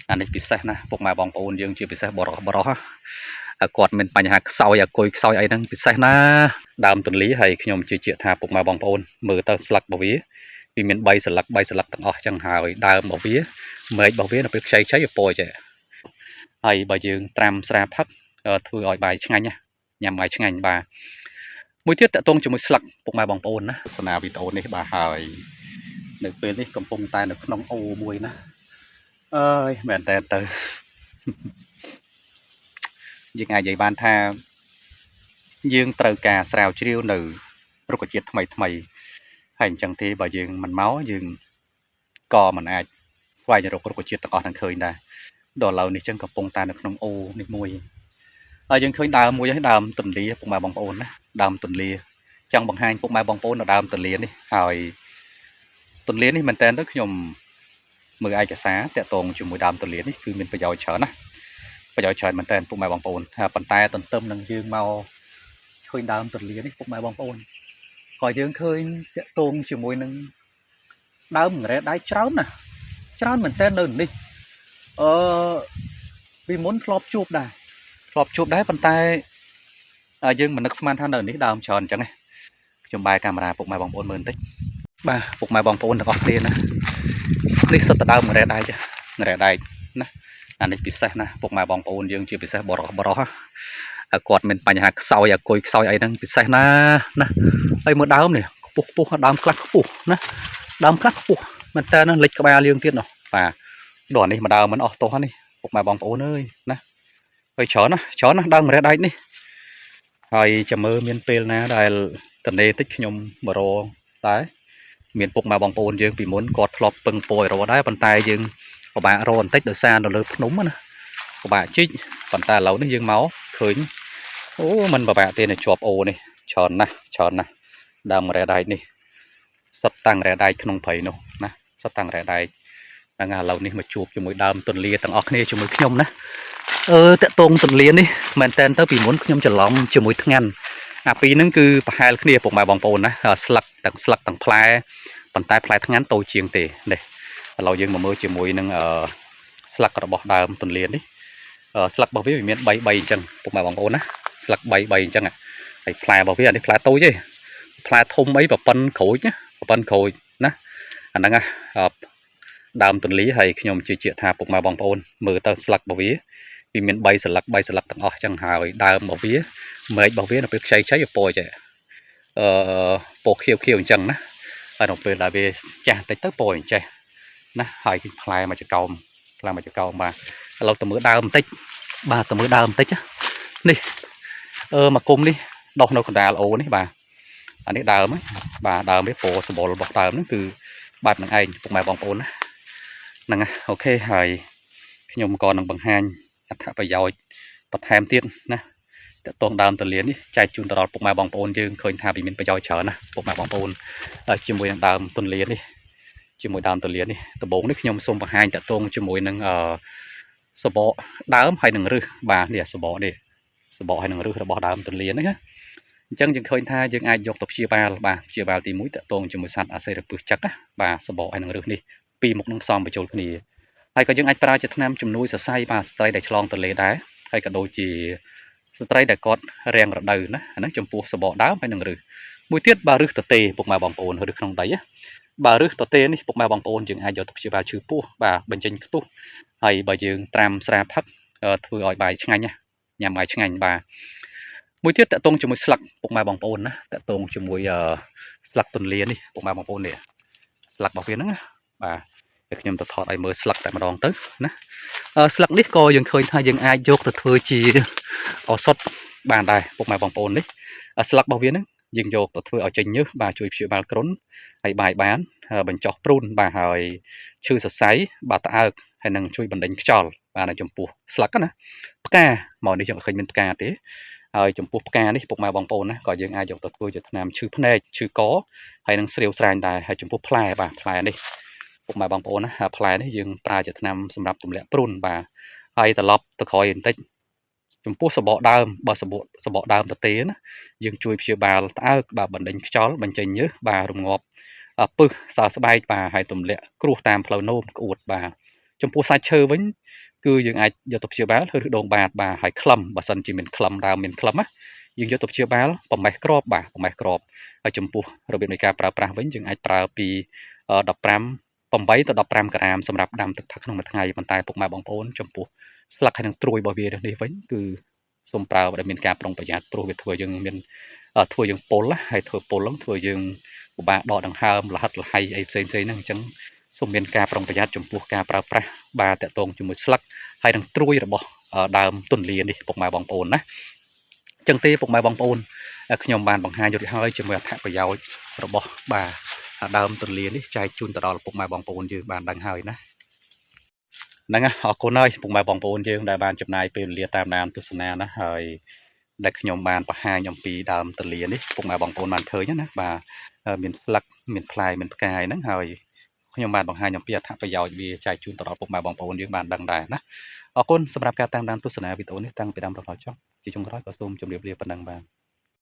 អានេះពិសេសណាពុកម៉ែបងប្អូនយើងជាពិសេសបរោះគាត់មានបញ្ហាខ្សោយអាគុយខ្សោយអីហ្នឹងពិសេសណាដើមទន្លីហើយខ្ញុំជឿជាក់ថាពុកម៉ែបងប្អូនមើលទៅស្លឹករបស់វាមាន3ស្លឹកទាំងអស់ចឹងហើយដើមរបស់វាមែករបស់វានៅពេលខ្ចីវាពណ៌ចេះហើយបើយើងត្រាំស្រាផឹកធ្វើឲ្យបាយឆ្ងាញ់ណាញ៉ាំបាយឆ្ងាញ់បាទមួយទៀតតកតងជាមួយស្លឹកពុកម៉ែបងប្អូនណាទស្សនាវីដេអូនេះបាទហើយនៅពេលនេះកំពុងតែនៅក្នុងអូមួយណាអើយមែនតើទៅយើងអាចនិយាយបានថាយើងត្រូវការស្រាវជ្រាវនៅរុក្ខជាតិថ្មីហើយអញ្ចឹងទេបើយើងមិនមកយើងក៏មិនអាចស្វែងរករុក្ខជាតិទាំងអស់នឹងឃើញដែរដល់ឥឡូវនេះចឹងកំពុងតែនៅក្នុងអូនេះមួយហើយយើងឃើញដើមមួយហើយដើមទន្លាពុកម៉ែបងប្អូនណាដើមទន្លាចង់បង្ហាញពុកម៉ែបងប្អូននៅដើមទន្លានេះហើយទន្លានេះមែនតើទៅខ្ញុំមើលឯកសារតាក់ទងជាមួយដើមទន្លានេះគឺមានប្រយោជន៍ច្រើនណាប្រយោជន៍ច្រើនមែនតើពុកម៉ែបងប្អូនប៉ុន្តែទន្ទឹមនឹងយើងមកឃើញដើមទន្លានេះពុកម៉ែបងប្អូនក៏យើងឃើញតាក់ទងជាមួយនឹងដើមរ៉ែដៃច្រើនណាច្រើនមែនតើនៅនេះពីមុនធ្លាប់ជួបដែរប៉ុន្តែយើងមិននឹកស្មានថានៅនេះដើមច្រើនអញ្ចឹងខ្ញុំបែរកាមេរ៉ាពុកម៉ែបងប្អូនមើលបន្តិចបាទពុកម៉ែបងប្អូនទាំងអស់គ្នាណានេះសិតតែដើមរ៉ែដៃចារ៉ែដៃណាអានេះពិសេសណាពុកម៉ែបងប្អូនយើងជាពិសេសបរោះគាត់មានបញ្ហាខ្សោយអាគុយខ្សោយអីហ្នឹងពិសេសណាហើយមើលដើមនេះខ្ពស់ដើមខ្លះខ្ពស់ណាដើមខ្លះខ្ពស់មែនតើណាលិចក្បាលយើងទៀតនោះបាទដល់នេះមកដើមមិនអស់ទោះនេះពុកម៉ែបងប្អូនអើយណាហើយច្រើនណាដើមរ៉ែដៃនេះហើយចាំមើលមានពេលណាដែលតនេតិចខ្ញុំមករតែមានពុកម៉ែបងប្អូនយើងពីមុនគាត់ធ្លាប់ពឹងពោយរដែរប៉ុន្តែយើងពិបាករបន្តិចដោយសារនៅលើភ្នំណាពិបាកជីកប៉ុន្តែឥឡូវនេះយើងមកឃើញអូมันពិបាកទេនៅជាប់អូនេះច្រើនណាស់ដើមរ៉ែដៃនេះសិតតាំងរ៉ែដៃក្នុងព្រៃនោះណាសិតតាំងរ៉ែដៃហ្នឹងឥឡូវនេះមកជួបជាមួយដើមទន្លាទាំងអស់គ្នាជាមួយខ្ញុំណាតាក់ទងទន្លានេះមែនតើទៅពីមុនខ្ញុំច្រឡំជាមួយថ្ងាន់អាពីរហ្នឹងគឺប្រហែលគ្នាពុកម៉ែបងប្អូនណាស្លឹកទាំងផ្លែប៉ុន្តែផ្លែថ្ងាន់តូចជាងទេនេះឥឡូវយើងមកមើលជាមួយនឹងស្លឹករបស់ដើមទន្លានេះស្លឹករបស់វាមាន3អញ្ចឹងពុកម៉ែបងប្អូនណាស្លឹក3អញ្ចឹងហើយផ្លែរបស់វានេះផ្លែតូចទេផ្លែធំអីប្រប៉ុនក្រូចណាអាហ្នឹងដើមទន្លាហើយខ្ញុំជឿជាក់ថាពុកម៉ែបងប្អូនមើលទៅស្លឹករបស់វាមាន3ស្លឹកទាំងអស់ចឹងហើយដើមរបស់វាមែករបស់វានៅពេលខ្ចីវាពណ៌ចេះពណ៌ខៀវអញ្ចឹងណាហើយនៅពេលដែលវាចាស់តិចទៅពណ៌អញ្ចេះណាហើយផ្លែមួយចកោមបាទឥឡូវទៅមើលដើមបន្តិចនេះមកគុំនេះដុះនៅកណ្ដាលអូនេះបាទអានេះដើមបាទដើមវាពណ៌សម្បុររបស់ដើមហ្នឹងគឺបាត់នឹងឯងពុកម៉ែបងប្អូនណាហ្នឹងអូខេហើយខ្ញុំក៏នឹងបង្ហាញអត្ថប្រយោជន៍បន្ថែមទៀតណាតើតងដើមទន្លានេះចែកជូនទៅដល់ពុកម៉ែបងប្អូនយើងឃើញថាវាមានប្រយោជន៍ច្រើនណាពុកម៉ែបងប្អូនជាមួយនឹងដើមទន្លានេះដំបូងនេះខ្ញុំសូមបង្ហាញតើតងជាមួយនឹងសបកដើមហើយនឹងឫសបាទនេះសបកហើយនឹងឫសរបស់ដើមទន្លានេះណាអញ្ចឹងយើងឃើញថាយើងអាចយកទៅព្យាបាលទី1តើតងជាមួយសត្វអាសេរពឹសចឹកណាបាទសបកហើយនឹងឫសនេះពីរមុខនឹងផ្សំបញ្ចូលគ្នាហើយក៏យើងអាចប្រើជាថ្នាំជំនួយសរសៃបាទស្ត្រីដែលឆ្លងទន្លេដែរហើយក៏ដូចជាស្ត្រីដែលគាត់រាំងរដូវណាអាហ្នឹងចំពោះសបកដើមហើយនឹងឫសមួយទៀតបាទឫសតទេពុកម៉ែបងប្អូនឫសក្នុងដីបាទឫសតទេនេះពុកម៉ែបងប្អូនយើងអាចយកទៅព្យាបាលឈឺពោះបាទបញ្ចេញខ្ទុះហើយបើយើងត្រាំស្រាផឹកធ្វើឲ្យបាយឆ្ងាញ់ញ៉ាំបាយឆ្ងាញ់បាទមួយទៀតតកតងជាមួយស្លឹកពុកម៉ែបងប្អូនណាតកតងជាមួយស្លឹកទន្លានេះពុកម៉ែបងប្អូននេះស្លឹករបស់វាហ្នឹងបាទខ្ញុំទៅថតឲ្យមើលស្លឹកតែម្ដងទៅណាស្លឹកនេះក៏យើងឃើញថាយើងអាចយកទៅធ្វើជាឱសថបានដែរពុកម៉ែបងប្អូននេះស្លឹករបស់វាហ្នឹងយើងយកទៅធ្វើឲ្យចេញញើសបាទជួយព្យាបាលគ្រុនហើយបាយបានបញ្ចុះព្រូនបាទហើយឈឺសរសៃបាទត្អើកហើយនឹងជួយបណ្ដេញខ្យល់បាទនៅចំពោះស្លឹកណាផ្កាមកនេះយើងឃើញមានផ្កាទេហើយចំពោះផ្កានេះពុកម៉ែបងប្អូនណាក៏យើងអាចយកទៅធ្វើជាថ្នាំឈឺភ្នែកឈឺកហើយនឹងស្រាវស្រាញដែរហើយចំពោះផ្លែបាទផ្លែនេះពុកម៉ែបងប្អូនណាផ្លែនេះយើងប្រើជាថ្នាំសម្រាប់ទម្លាក់ព្រូនបាទហើយត្រឡប់ទៅក្រោយបន្តិចចំពោះសបកដើមបើសបកដើមតទេណាយើងជួយព្យាបាលត្អើកបាទបណ្ដេញខ្យល់បញ្ចេញញើសបាទរងាប់ពឹសសើស្បែកបាទហើយទម្លាក់គ្រោះតាមផ្លូវនោមក្អួតបាទ ចំពោះសាច់ឈើវិញគឺយើងអាចយកទៅព្យាបាលឬដងបាតបាទហើយខ្លឹមបើសិនជាមានខ្លឹមដើមមានខ្លឹមណាយើងយកទៅព្យាបាលប្រមេះក្របបាទប្រមេះក្របហើយចំពោះរបៀបនៃការប្រើប្រាស់វិញយើងអាចប្រើពី15 8ទៅ15ក្រាមសម្រាប់ដាំទឹកផឹកក្នុងមួយថ្ងៃប៉ុន្តែពុកម៉ែបងប្អូនចំពោះស្លឹកហើយនឹងត្រួយរបស់វានេះវិញគឺសូមប្រើដែលមានការប្រុងប្រយ័ត្នព្រោះវាធ្វើយើងមានធ្វើយើងពុលហើយធ្វើពុលហ្នឹងធ្វើយើងពិបាកដកដង្ហើមលហិតលហៃអីផ្សេងៗហ្នឹងអញ្ចឹងសូមមានការប្រុងប្រយ័ត្នចំពោះការប្រើប្រាស់បាទតកតងជាមួយស្លឹកហើយនឹងត្រួយរបស់ដើមទុនលានេះពុកម៉ែបងប្អូនណាអញ្ចឹងទេពុកម៉ែបងប្អូនខ្ញុំបានបង្ហាញរួចហើយជាមួយអត្ថប្រយោជន៍របស់បាទដើមទុនលានេះចែកជូនទៅដល់ពុកម៉ែបងប្អូនយើងបានដឹងហើយណាហ្នឹងអរគុណហើយពុកម៉ែបងប្អូនយើងដែលបានចំណាយពេលវេលាតាមដានទស្សនាណាហើយដែលខ្ញុំបានបង្ហាញអំពីដើមទលានេះពុកម៉ែបងប្អូនបានឃើញណាបាទមានស្លឹកមានផ្លែមានផ្កាយហ្នឹងហើយខ្ញុំបានបង្ហាញអំពីអត្ថប្រយោជន៍វាចែកជូនទៅដល់ពុកម៉ែបងប្អូនយើងបានដឹងដែរណាអរគុណសម្រាប់ការតាមដានទស្សនាវីដេអូនេះតាំងពីដើមរហូតដល់ចប់ជាចុងក្រោយក៏សូមជម្រាបលាប៉ុណ្ណឹងបាទ